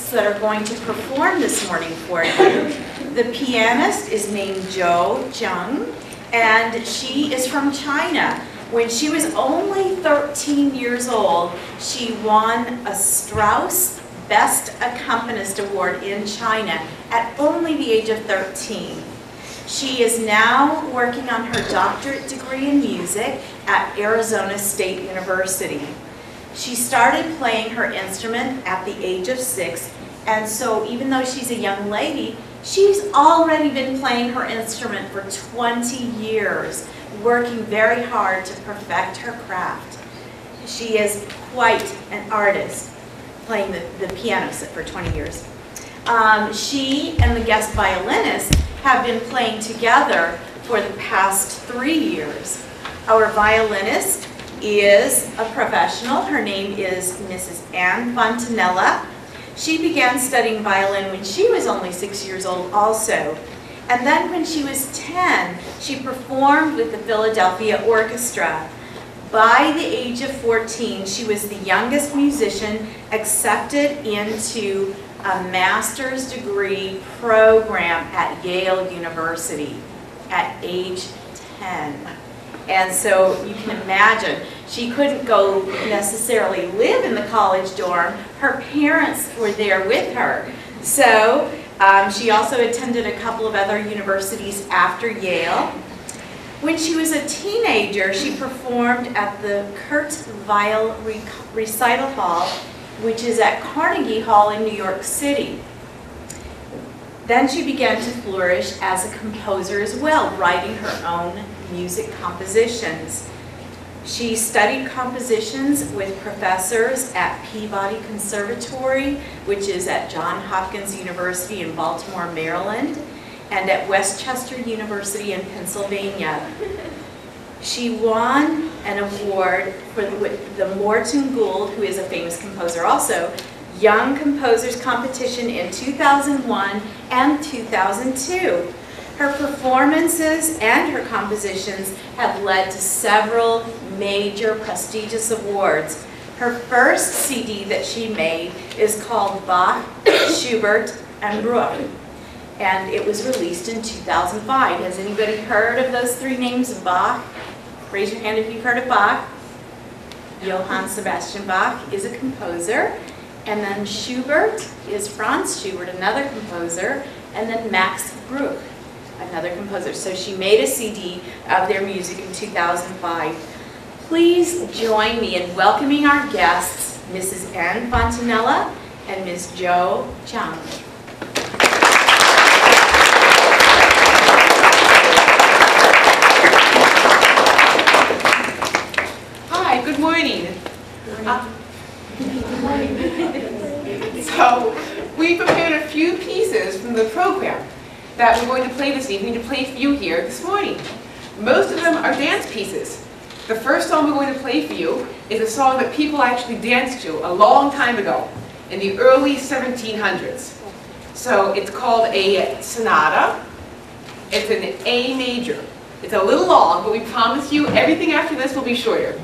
guests that are going to perform this morning for you. The pianist is named Jo Jung, and she is from China. When she was only 13 years old, she won a Strauss Best Accompanist Award in China at only the age of 13. She is now working on her doctorate degree in music at Arizona State University. She started playing her instrument at the age of 6, and so even though she's a young lady, she's already been playing her instrument for 20 years, working very hard to perfect her craft. She is quite an artist, playing the piano for 20 years. She and the guest violinist have been playing together for the past 3 years. Our violinist is a professional. Her name is Mrs. Fontanella. She began studying violin when she was only 6 years old also. And then when she was 10, she performed with the Philadelphia Orchestra. By the age of 14, she was the youngest musician accepted into a master's degree program at Yale University at age 10. And so you can imagine, she couldn't go necessarily live in the college dorm. Her parents were there with her. So she also attended a couple of other universities after Yale. When she was a teenager, she performed at the Kurt Weill Recital Hall, which is at Carnegie Hall in New York City. Then she began to flourish as a composer as well, writing her own music compositions. She studied compositions with professors at Peabody Conservatory, which is at Johns Hopkins University in Baltimore, Maryland, and at Westchester University in Pennsylvania. She won an award for the Morton Gould, who is a famous composer also, Young Composers Competition in 2001 and 2002. Her performances and her compositions have led to several major prestigious awards. Her first CD that she made is called Bach, Schubert, and Bruch, and it was released in 2005. Has anybody heard of those three names, Bach? Raise your hand if you've heard of Bach. Johann Sebastian Bach is a composer, and then Schubert is Franz Schubert, another composer, and then Max Bruch, another composer. So she made a CD of their music in 2005. Please join me in welcoming our guests, Mrs. Ann Fontanella and Ms. Jo Jung. Hi, good morning. So, we prepared a few pieces from the program that we're going to play this evening, to play for you here this morning. Most of them are dance pieces. The first song we're going to play for you is a song that people actually danced to a long time ago, in the early 1700s. So it's called a sonata. It's an A major. It's a little long, but we promise you everything after this will be shorter.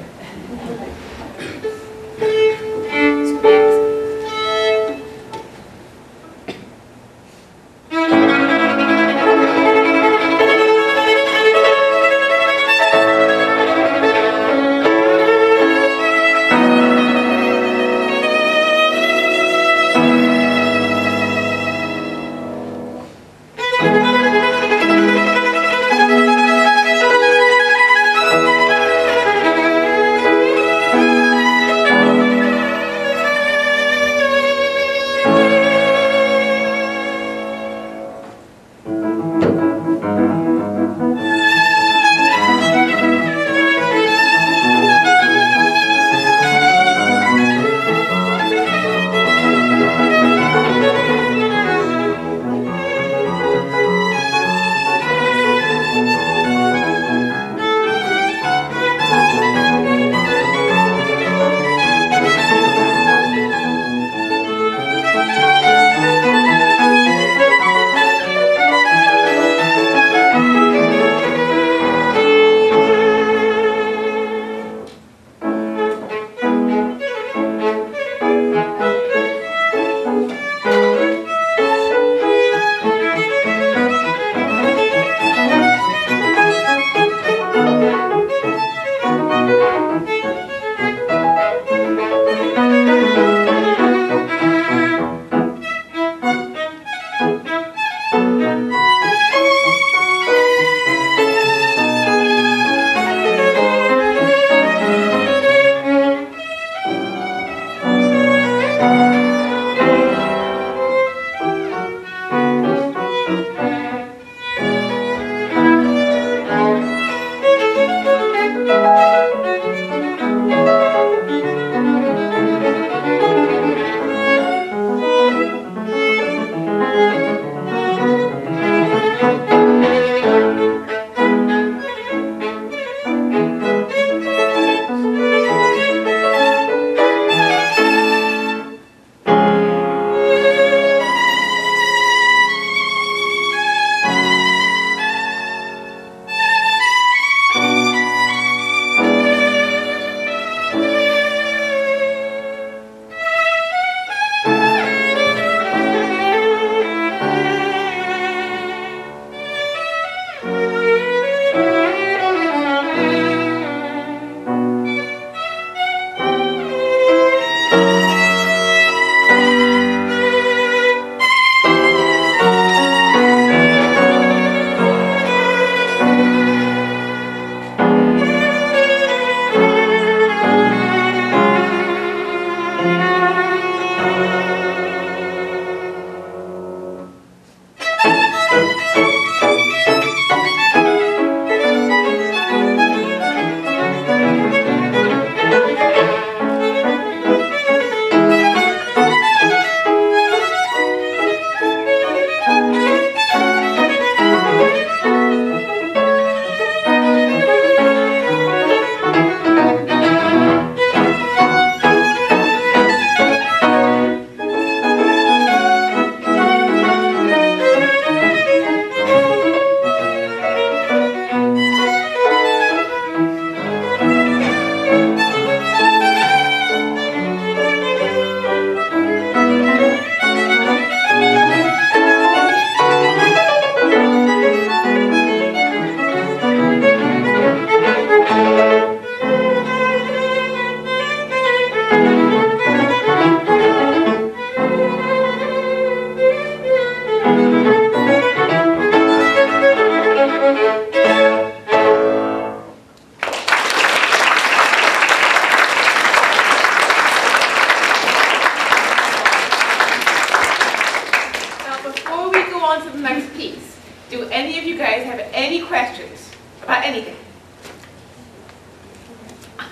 any questions about anything?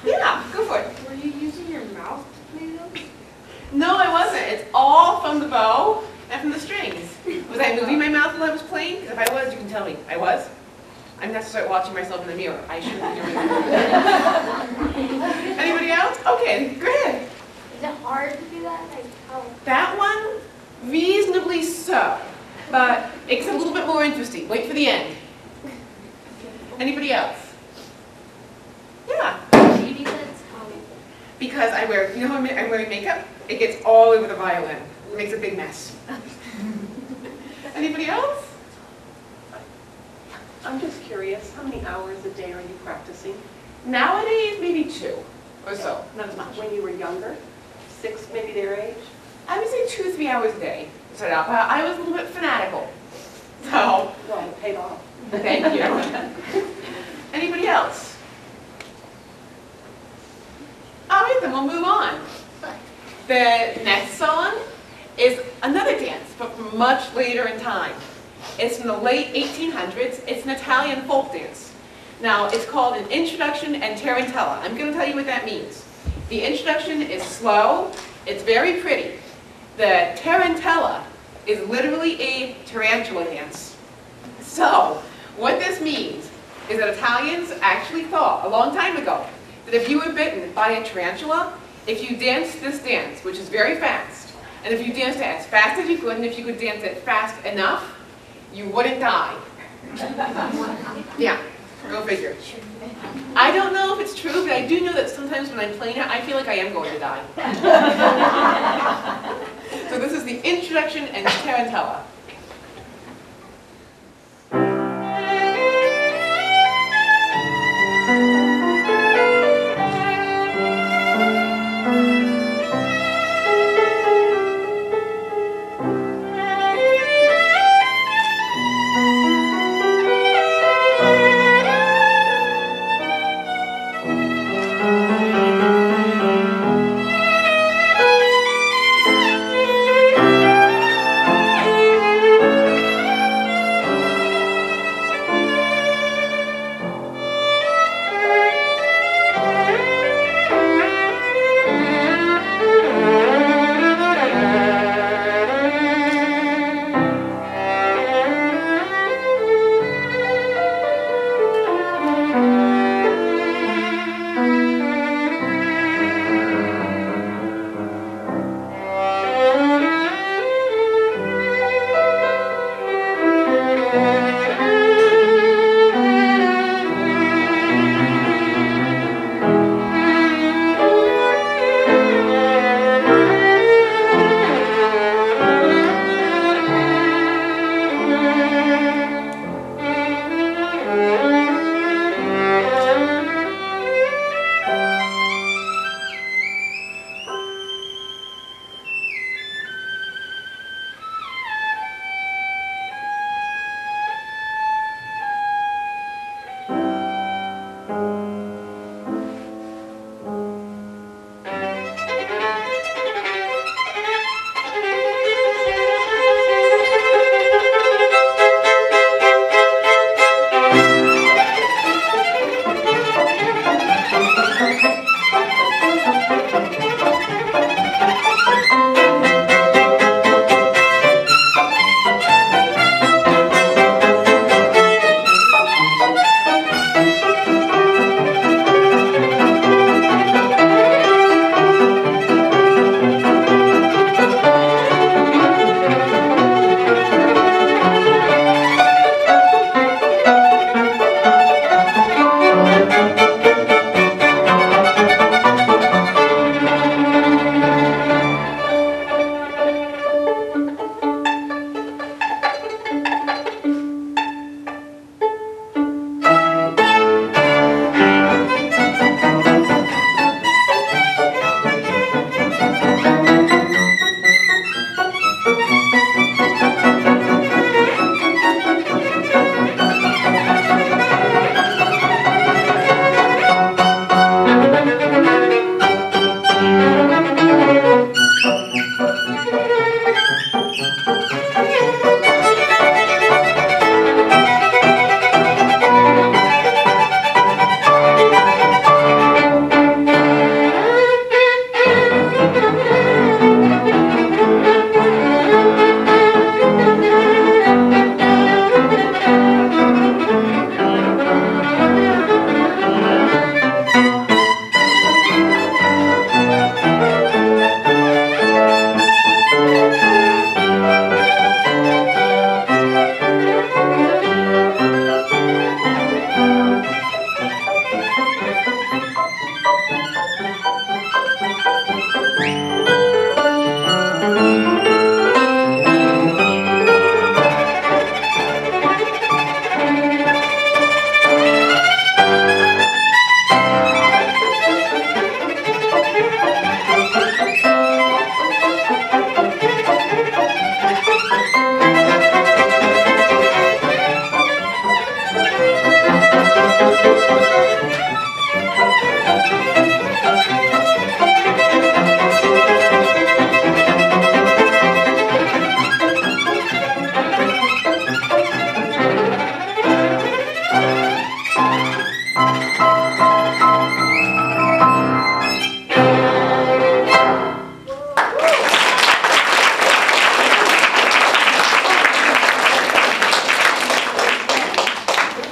Yeah, go for it. Were you using your mouth to play those? No, I wasn't. It's all from the bow and from the strings. Was I moving my mouth while I was playing? 'Cause if I was, you can tell me. I was? I'm going to start watching myself in the mirror. I shouldn't be doing that. Anybody else? Okay, go ahead. Is it hard to do that? Like how? That one, reasonably so. But it's a little bit more interesting. Wait for the end. Anybody else? Yeah. Because I wear, you know how I'm wearing makeup? It gets all over the violin. It makes a big mess. Anybody else? I'm just curious, how many hours a day are you practicing? Nowadays, maybe 2 or so, not as much. When you were younger, 6 maybe their age? I would say 2 or 3 hours a day. So I was a little bit fanatical. So, Well, it paid off. thank you. Anybody else? All right, then we'll move on. The next song is another dance, but from much later in time. It's from the late 1800s. It's an Italian folk dance. Now, it's called an introduction and Tarantella. I'm going to tell you what that means. The introduction is slow. It's very pretty. The Tarantella is literally a tarantula dance. So, what this means is that Italians actually thought, a long time ago, that if you were bitten by a tarantula, if you danced this dance, which is very fast, and if you danced it as fast as you could, and if you could dance it fast enough, you wouldn't die. Yeah, go figure. I don't know if it's true, but I do know that sometimes when I'm playing it, I feel like I am going to die. So this is the introduction and Tarantella.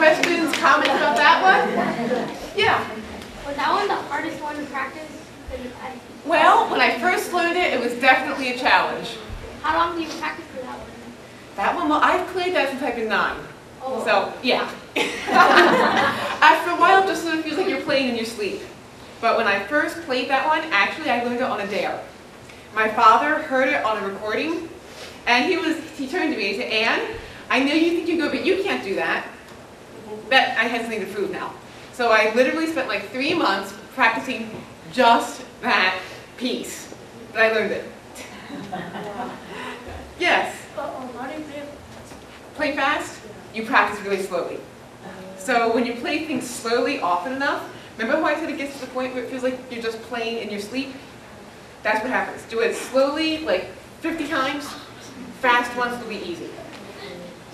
Questions, comments about that one? Yeah. Was that one the hardest one to practice? Well, when I first learned it, it was definitely a challenge. How long do you practice for that one? That one, well, I've played that since I've been 9. Oh. So, yeah. After a while, it just sort of feels like you're playing in your sleep. But when I first played that one, actually, I learned it on a dare. My father heard it on a recording, and he turned to me and said, "Anne, I know you think you're good, but you can't do that." But I had something to prove now. So I literally spent like 3 months practicing just that piece. But I learned it. Yes? How do you play? Play fast, you practice really slowly. So when you play things slowly often enough, remember how I said it gets to the point where it feels like you're just playing in your sleep? That's what happens. Do it slowly, like 50 times. Fast ones will be easy.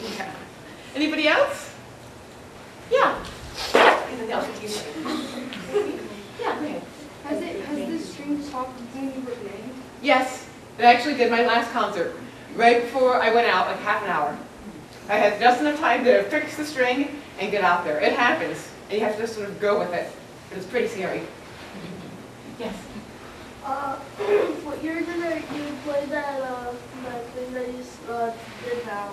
Okay. Anybody else? Yeah. Anything else? Yeah, go ahead. Has the string stopped when you were playing? Yes, it actually did my last concert. Right before I went out, like half an hour. I had just enough time to fix the string and get out there. It happens, and you have to just sort of go with it. It was pretty scary. Yes? What year did you play that thing that you did now?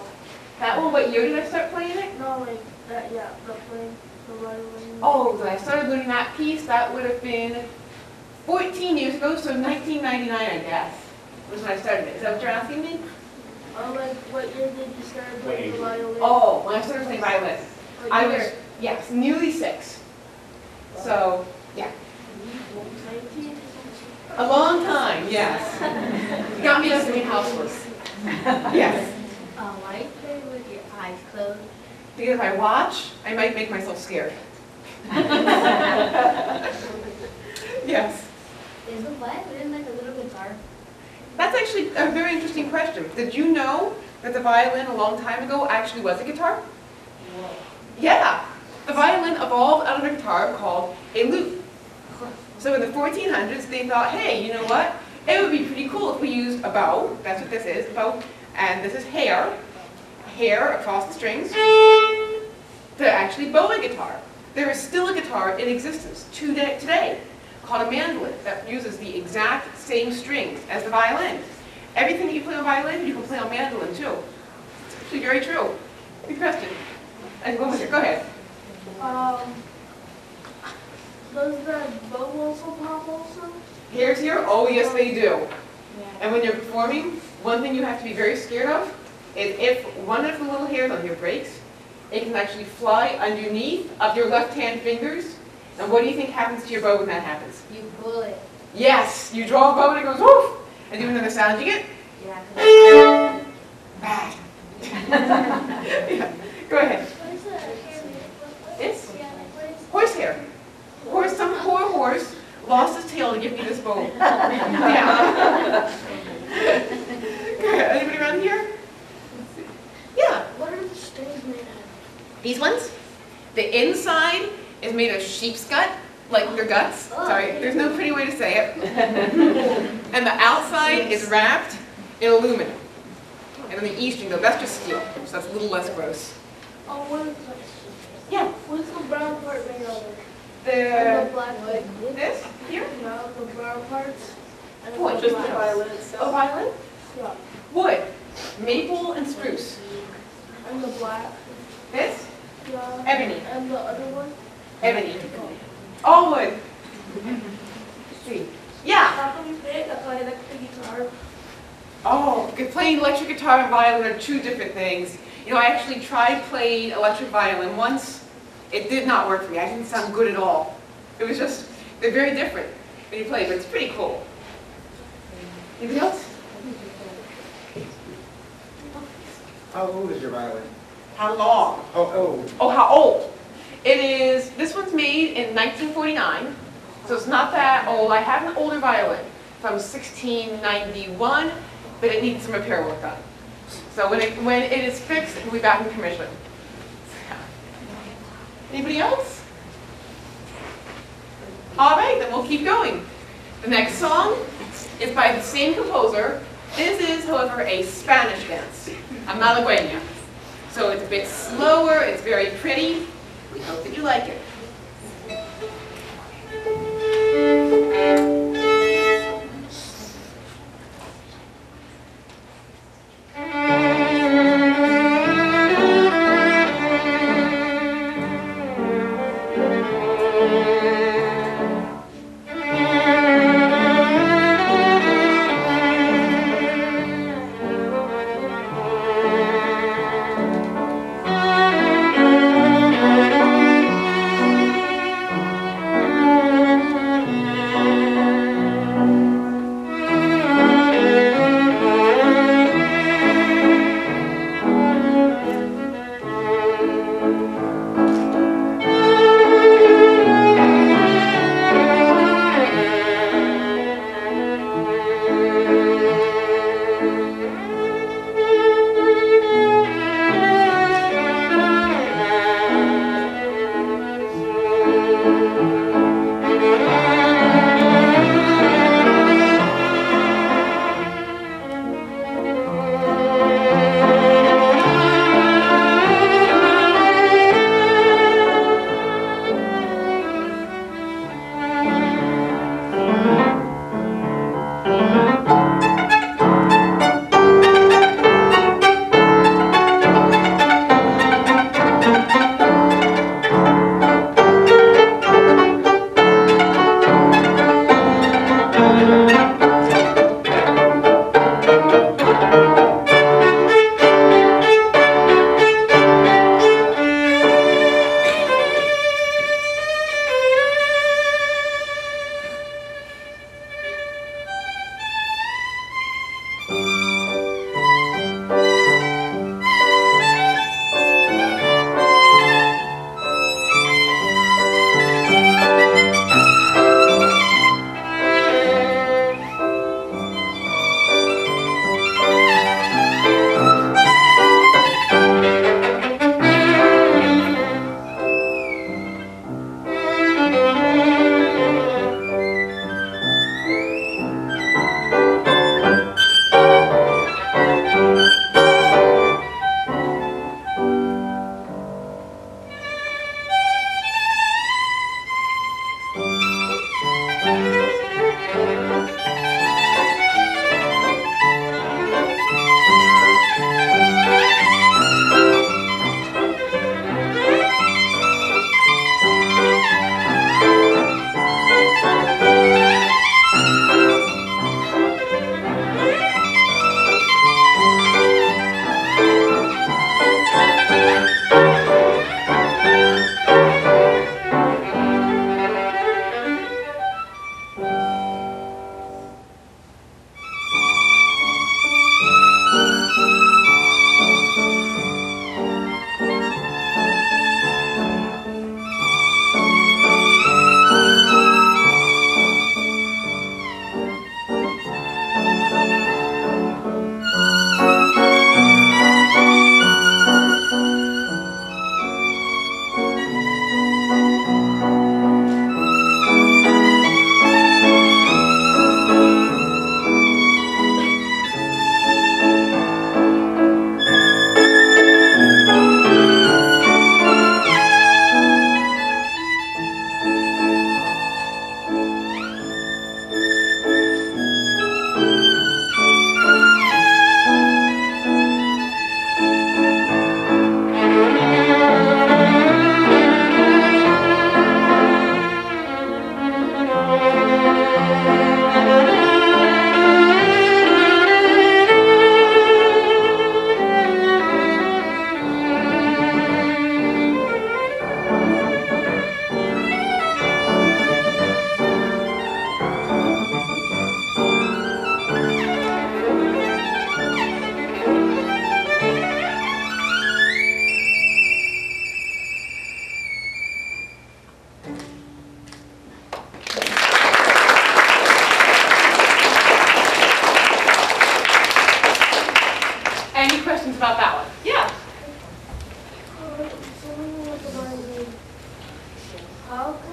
That one, what year did I start playing it? No, like that, yeah, the playing, the violin. Oh, when I started learning that piece, that would have been 14 years ago, so 1999, I guess, was when I started it. Is that what you're asking me? Like, what year did you start playing the violin? Oh, when I started playing violin. I was, yes, nearly 6. So, yeah. 19? A long time, yes. You got me just doing housework. Yes. Why you play with your eyes closed? Because if I watch, I might make myself scared. Yes. Is the violin like a little guitar? That's actually a very interesting question. Did you know that the violin a long time ago actually was a guitar? Whoa. Yeah. The violin evolved out of a guitar called a lute. So in the 1400s, they thought, hey, you know what? It would be pretty cool if we used a bow. That's what this is, a bow. And this is hair across the strings, to actually bow a guitar. There is still a guitar in existence today called a mandolin that uses the exact same strings as the violin. Everything that you play on violin, you can play on mandolin too. It's actually very true. Good question. And go ahead. Does the bow also pop also? Hairs here? Oh yes they do. And when you're performing, one thing you have to be very scared of is if one of the little hairs on here breaks, it can actually fly underneath of your left-hand fingers. And what do you think happens to your bow when that happens? You pull it. Yes, you draw a bow and it goes woof. And do another sound. You get? Yeah. Bad. Yeah. Go ahead. What is the hair? It's Yeah, like what is horsehair. Some poor horse lost his tail to give me this bow. Yeah. Good. Anybody around here? Yeah. What are the strings made of? These ones? The inside is made of sheep's gut, like their guts. Sorry, there's no pretty way to say it. And the outside is wrapped in aluminum. And then the E string, though, that's just steel, so that's a little less gross. Oh, what is Yeah. what's the brown part made of? The And the black part. this here? No, the brown parts. And What, Just the black. violin A itself? violin? Yeah. Wood, maple and spruce. And the black. This? Yeah. Ebony. And the other one? Ebony. All wood. Let's see. Yeah. How can you play it? That's why I like the guitar. Oh, playing electric guitar and violin are two different things. You know, I actually tried playing electric violin once. It did not work for me. I didn't sound good at all. It was just, they're very different when you play, but it's pretty cool. Anybody else? How old is your violin? How long? How old? Oh, how old? It made in 1949, so it's not that old. I have an older violin from 1691, but it needs some repair work done. So when it is fixed, it will be back in commission. Anybody else? All right, then we'll keep going. The next song is by the same composer. This is, however, a Spanish dance, a malagueña. So it's a bit slower, it's very pretty. We hope that you like it.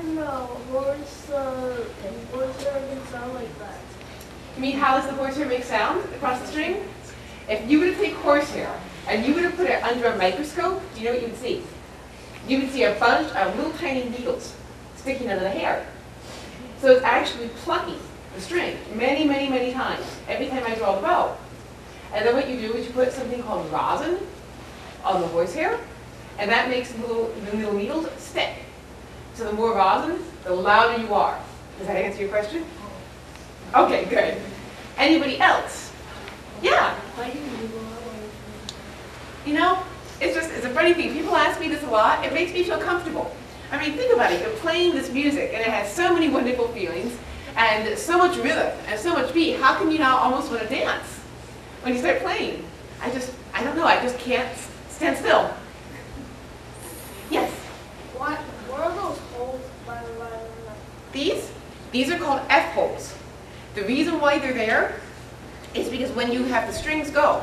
can horsehair can sound like that? You mean how does the horsehair make sound across the string? If you were to take horsehair and you were to put it under a microscope, do you know what you would see? You would see a bunch of little tiny needles sticking out of the hair. So it's actually plucking the string many, many, many times every time I draw the bow. And then what you do is you put something called rosin on the horsehair, and that makes the little needles stick. So the more rosin, the louder you are. Does that answer your question? Okay, good. Anybody else? Yeah. You know, it's a funny thing. People ask me this a lot. It makes me feel comfortable. I mean, think about it. You're playing this music, and it has so many wonderful feelings, and so much rhythm, and so much beat. How can you not almost want to dance when you start playing? I don't know. I just can't stand still. Yes? What are those holes by the violin? These are called F holes. The reason why they're there is because when you have the strings go,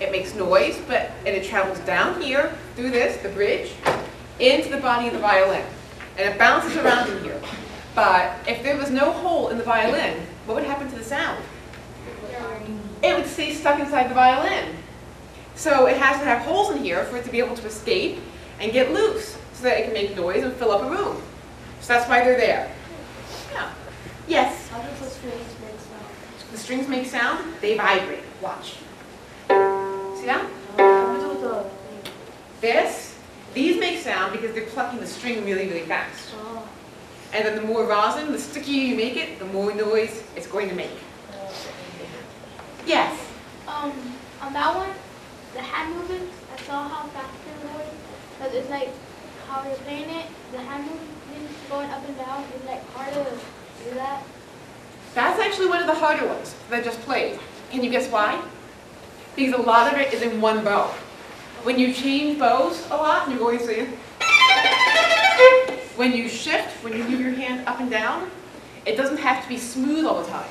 it makes noise, and it travels down here through this, the bridge, into the body of the violin. And it bounces around in here. But if there was no hole in the violin, what would happen to the sound? It would stay stuck inside the violin. So it has to have holes in here for it to be able to escape and get loose so that it can make noise and fill up a room. So that's why they're there. Yeah. Yes? How does the strings make sound? The strings make sound, they vibrate. Watch. See that? These make sound because they're plucking the string really, really fast. Oh. And then the more rosin, the stickier you make it, the more noise it's going to make. Yes? On that one, the hand movements, I saw how fast they're going. But it's like how you're playing it, the hand movements going up and down, it's like hard to do that. That's actually one of the harder ones that I just played. Can you guess why? Because a lot of it is in one bow. When you change bows a lot, you're going to see, when you shift, when you move your hand up and down, it doesn't have to be smooth all the time.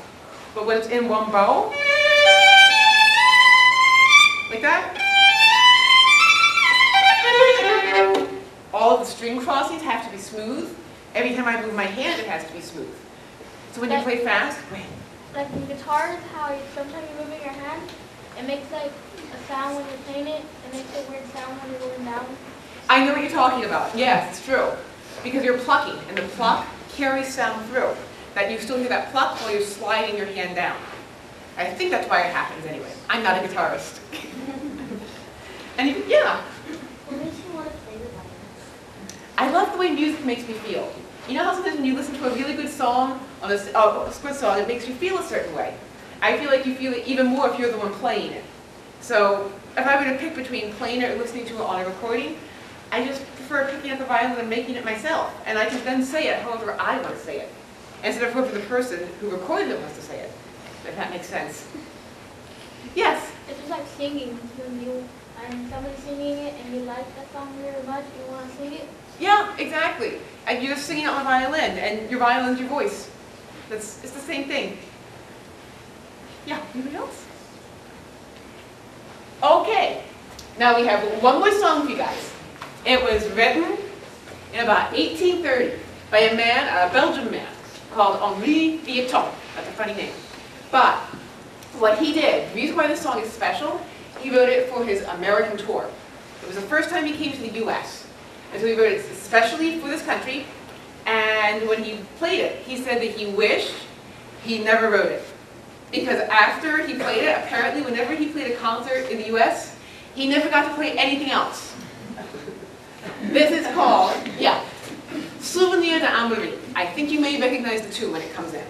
But when it's in one bow, like that, all of the string crossings have to be smooth. Every time I move my hand, it has to be smooth. So when you play fast, Like in guitars, how sometimes you're moving your hand, it makes like a sound when you're playing it, it makes a weird sound when you're going down. I know what you're talking about. Yes, it's true. Because you're plucking, and the pluck carries sound through. That you still hear that pluck while you're sliding your hand down. I think that's why it happens anyway. I'm not a guitarist. And yeah. What makes you want to play the violin? I love the way music makes me feel. You know how sometimes when you listen to a really good song, a good song, it makes you feel a certain way. I feel like you feel it even more if you're the one playing it. So if I were to pick between playing it or listening to it on a recording, I just prefer picking up the violin and making it myself. And I can then say it however I want to say it, instead of whoever the person who recorded it wants to say it, if that makes sense. Yes? It's just like singing. And somebody's singing it and you like that song very much, you want to sing it. Yeah, exactly. And you're just singing it on a violin, and your violin's your voice. It's the same thing. Yeah, anybody else? Okay, now we have one more song for you guys. It was written in about 1830 by a man, a Belgian man, called Henri Vieton. That's a funny name. But what he did, the reason why this song is special, he wrote it for his American tour. It was the first time he came to the US. And so he wrote it especially for this country. And when he played it, he said that he wished he never wrote it. Because after he played it, apparently whenever he played a concert in the US, he never got to play anything else. This is called, Souvenir d'Amour. I think you may recognize the tune when it comes in.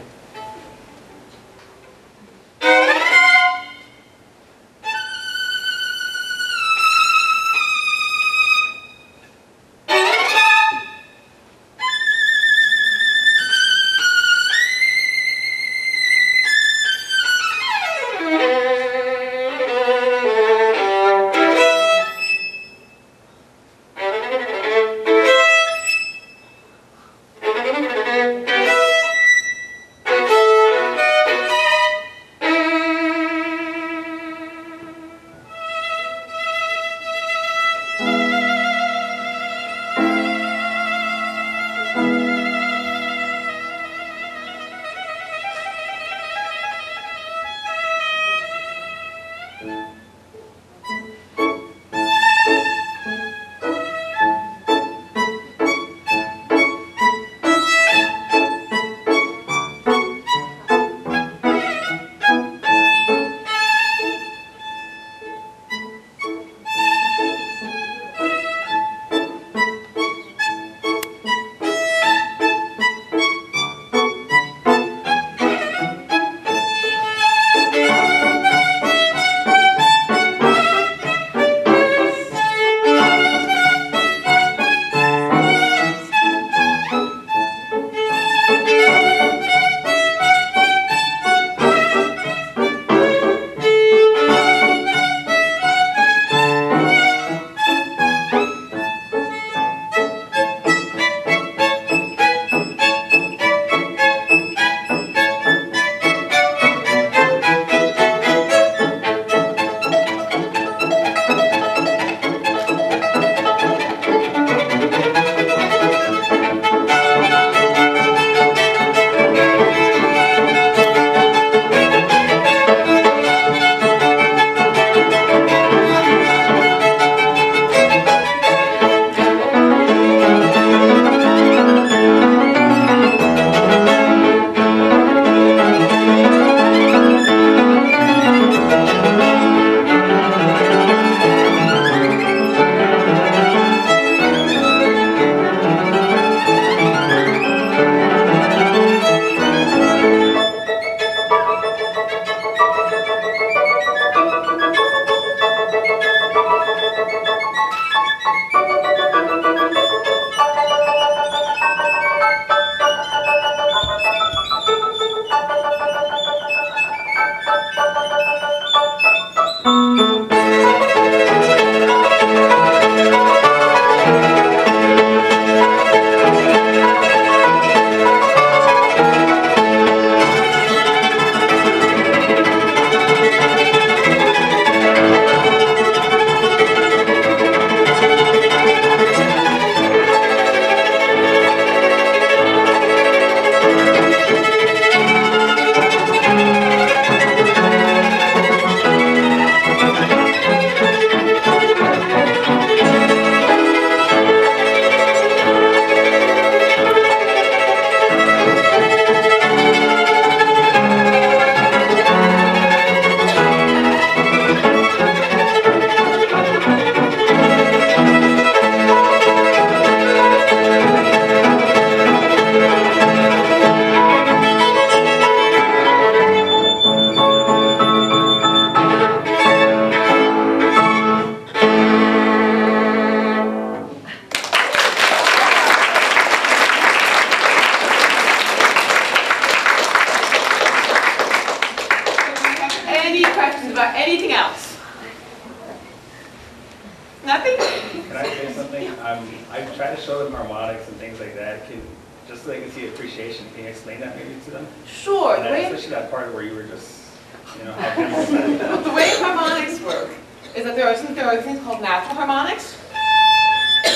just so they can see appreciation. Can you explain that maybe to them? Sure. And especially that part where you were just, have demos at The way harmonics work is that there are things called natural harmonics,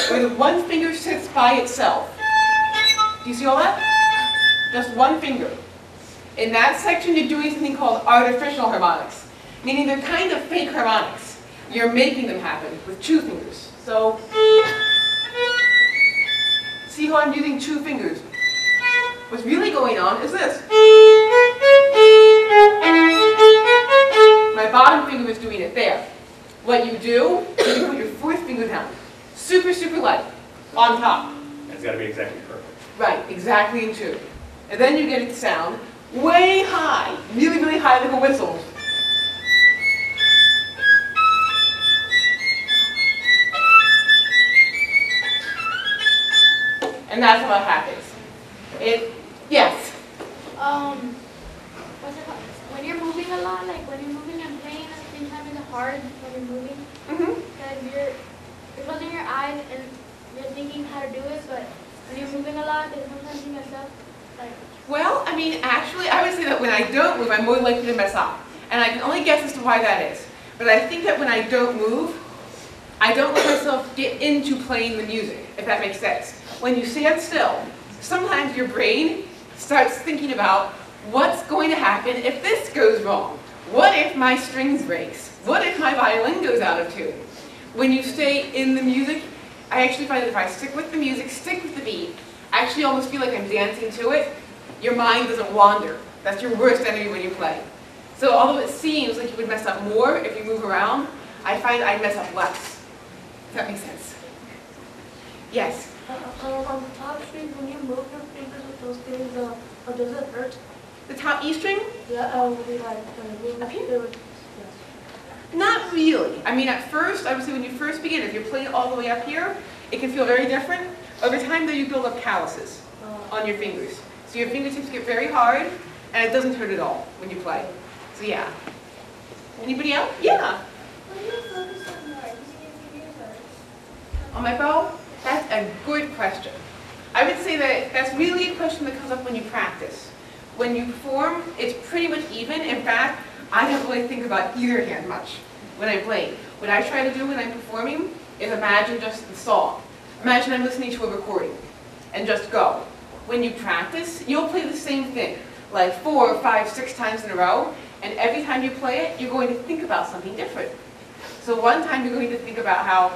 where the one finger sits by itself. Do you see all that? Just one finger. In that section, you're doing something called artificial harmonics, meaning they're kind of fake harmonics. You're making them happen with two fingers. So, see how I'm using two fingers? What's really going on is this. My bottom finger is doing it there. What you do is you put your fourth finger down, super, super light, on top. It's got to be exactly perfect. Right, exactly in tune. And then you get it to sound way high, really, really high like a whistle. And that's how it happens. Yes? What's it called? When you're moving a lot, like when you're moving and playing at the same time, is it hard when you're moving? Because you're closing your eyes and you're thinking how to do it, but when you're moving a lot, there's sometimes you mess up. Like, Well, I mean, actually, I would say that when I don't move, I'm more likely to mess up. And I can only guess as to why that is. But I think that when I don't move, I don't let myself get into playing the music, if that makes sense. When you stand still, sometimes your brain starts thinking about what's going to happen if this goes wrong. What if my strings breaks? What if my violin goes out of tune? When you stay in the music, I actually find that if I stick with the music, stick with the beat, I actually almost feel like I'm dancing to it. Your mind doesn't wander. That's your worst enemy when you play. So although it seems like you would mess up more if you move around, I find I mess up less. If that makes sense. Yes? On the top strings, when you move your fingers with those things, does it hurt? The top E string? Yeah, will be like, Up here? yes. Not really. I mean, at first, I would say when you first begin, if you're playing all the way up here, it can feel very different. Over time, though, you build up calluses on your fingers. So your fingertips get very hard, and it doesn't hurt at all when you play. So yeah. Anybody else? Yeah. On my bow? That's a good question. I would say that that's really a question that comes up when you practice. When you perform, it's pretty much even. In fact, I don't really think about either hand much when I play. What I try to do when I'm performing is imagine just the song. Imagine I'm listening to a recording and just go. When you practice, you'll play the same thing, like 4, 5, 6 times in a row, and every time you play it, you're going to think about something different. So one time you're going to think about how,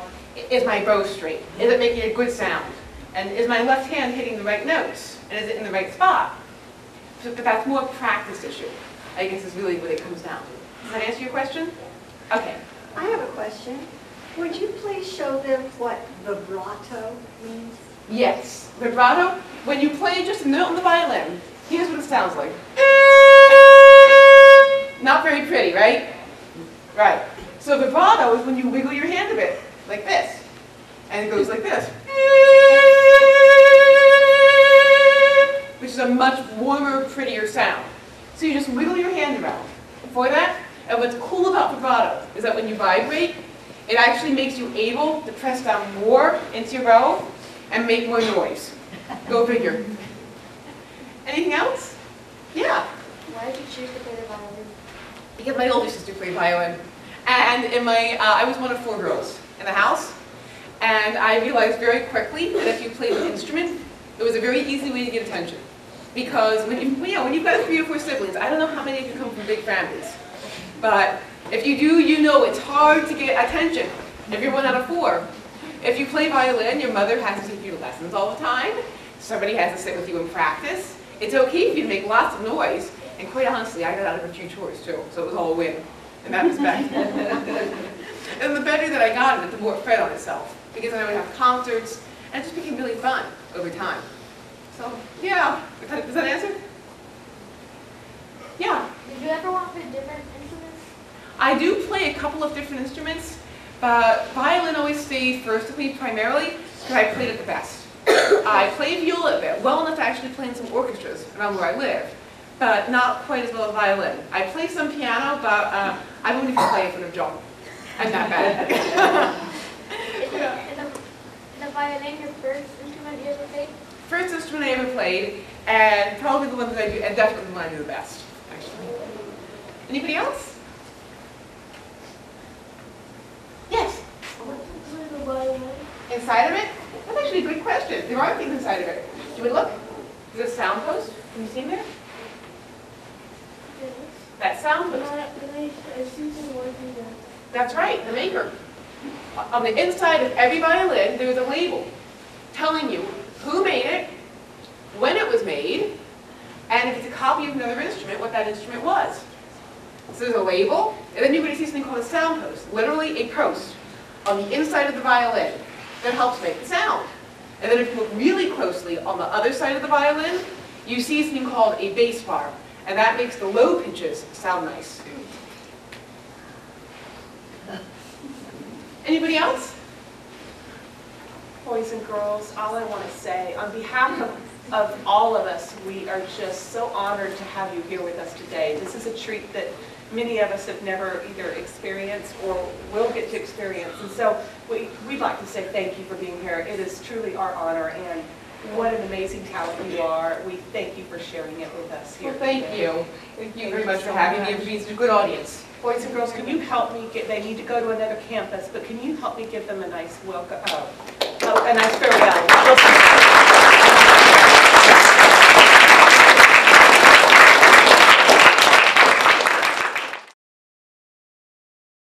is my bow straight? Is it making a good sound? And is my left hand hitting the right notes? And is it in the right spot? So that's more a practice issue, I guess is really what it comes down to. Does that answer your question? Okay. I have a question. Would you please show them what vibrato means? Yes. Vibrato, when you play just a note on the violin, here's what it sounds like. Not very pretty, right? Right. So vibrato is when you wiggle your hand a bit, like this. And it goes like this. Which is a much warmer, prettier sound. So you just wiggle your hand around for that. And what's cool about vibrato is that when you vibrate, it actually makes you able to press down more into your bow and make more noise. Go figure. Anything else? Yeah. why did you choose to play the violin? Because my older sister played violin. And in my, I was one of 4 girls in the house. And I realized very quickly that if you played an instrument, it was a very easy way to get attention. Because when you've got 3 or 4 siblings, I don't know how many of you come from big families. But if you do, you know it's hard to get attention if you're 1 out of 4. If you play violin, your mother has to take you to lessons all the time. Somebody has to sit with you and practice. It's okay for you to make lots of noise. And quite honestly, I got out of a few chores too, so it was all a win in that respect. And the better that I got at it, the more it fed on itself. Because then I would have concerts, and it just became really fun over time. So, yeah. Does that answer? Yeah. Did you ever want to play different instruments? I do play a couple of different instruments, but violin always stayed first with me primarily because I played it the best. I played viola a bit, well enough to actually play in some orchestras around where I live, but not quite as well as violin. I play some piano, but I wouldn't even play in front of John. I'm that bad. Is the violin your first instrument you ever played? first instrument I ever played, and probably the one that I do, and definitely the one I do the best, actually. Anybody else? Yes? What's the violin? Inside of it? That's actually a good question. There are things inside of it. Do we look? Is it a sound post? Can you see there? Yes. That sound And post. I see them working there. That's right, the maker. On the inside of every violin, there's a label telling you who made it, when it was made, and if it's a copy of another instrument, what that instrument was. So there's a label, and then you're going to see something called a sound post, literally a post on the inside of the violin that helps make the sound. And then if you look really closely on the other side of the violin, you see something called a bass bar, and that makes the low pitches sound nice. Anybody else? Boys and girls, all I want to say, on behalf of all of us, we are just so honored to have you here with us today. This is a treat that many of us have never either experienced or will get to experience. And so we'd like to say thank you for being here. It is truly our honor, and what an amazing talent you are. We thank you for sharing it with us here Well, thank today. you. Thank you very much for having me and being such a good audience. Boys and girls, can you help me get, they need to go to another campus, but can you help me give them a nice welcome, a nice farewell?